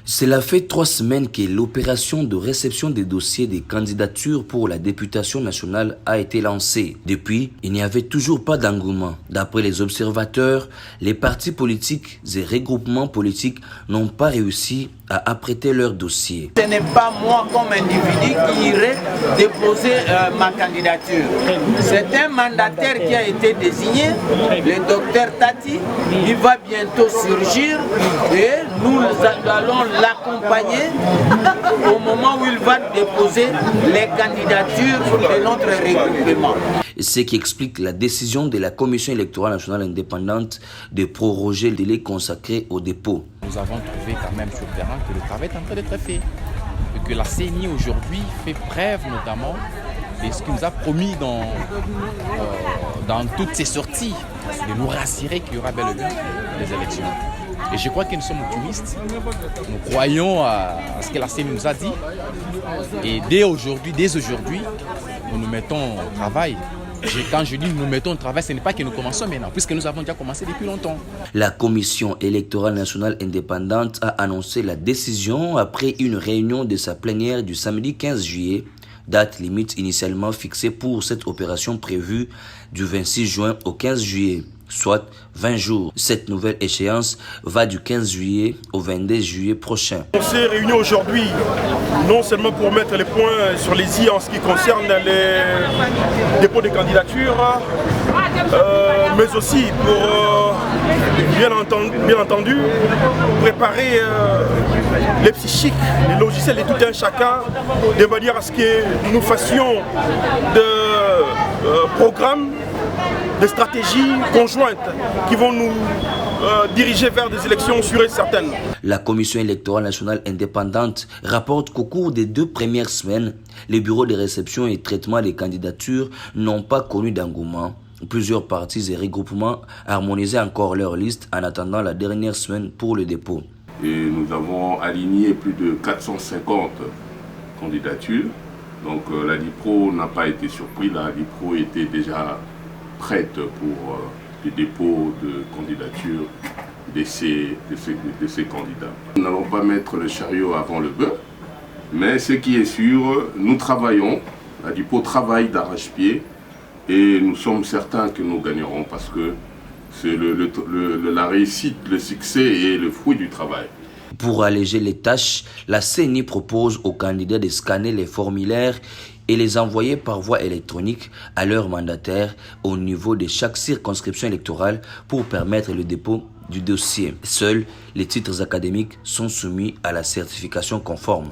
Cela fait 3 semaines que l'opération de réception des dossiers des candidatures pour la députation nationale a été lancée. Depuis, il n'y avait toujours pas d'engouement. D'après les observateurs, les partis politiques et regroupements politiques n'ont pas réussi à apprêter leurs dossiers. Ce n'est pas moi comme individu qui irai déposer ma candidature. C'est un mandataire qui a été désigné, le docteur Tati. Il va bientôt surgir et nous allons l'accompagner au moment où il va déposer les candidatures de notre regroupement. Ce qui explique la décision de la Commission électorale nationale indépendante de proroger le délai consacré au dépôt. Nous avons trouvé quand même sur le terrain que le travail est en train d'être fait. Et que la CENI aujourd'hui fait preuve notamment de ce qu'il nous a promis dans toutes ses sorties, de nous rassurer qu'il y aura bel et bien des élections. Et je crois que nous sommes optimistes, nous croyons à ce que la CENI nous a dit. Et dès aujourd'hui, nous nous mettons au travail. Quand je dis nous mettons au travail, ce n'est pas que nous commençons maintenant, puisque nous avons déjà commencé depuis longtemps. La Commission électorale nationale indépendante a annoncé la décision après une réunion de sa plénière du samedi 15 juillet, date limite initialement fixée pour cette opération prévue du 26 juin au 15 juillet, soit 20 jours. Cette nouvelle échéance va du 15 juillet au 22 juillet prochain. On s'est réunis aujourd'hui non seulement pour mettre les points sur les i en ce qui concerne les dépôts de candidatures, mais aussi pour, bien entendu, préparer les psychiques, les logiciels et tout un chacun, de manière à ce que nous fassions de programmes, des stratégies conjointes qui vont nous diriger vers des élections sûres et certaines. La Commission électorale nationale indépendante rapporte qu'au cours des 2 premières semaines, les bureaux de réception et traitement des candidatures n'ont pas connu d'engouement. Plusieurs partis et regroupements harmonisaient encore leur liste en attendant la dernière semaine pour le dépôt. Et nous avons aligné plus de 450 candidatures. Donc la DIPRO n'a pas été surpris, la DIPRO était déjà prête pour le dépôt de candidature de ces candidats. Nous n'allons pas mettre le chariot avant le bœuf, mais ce qui est sûr, nous travaillons, la DIPRO travaille d'arrache-pied et nous sommes certains que nous gagnerons parce que c'est la réussite, le succès est le fruit du travail. Pour alléger les tâches, la CENI propose aux candidats de scanner les formulaires et les envoyer par voie électronique à leurs mandataires au niveau de chaque circonscription électorale pour permettre le dépôt du dossier. Seuls les titres académiques sont soumis à la certification conforme.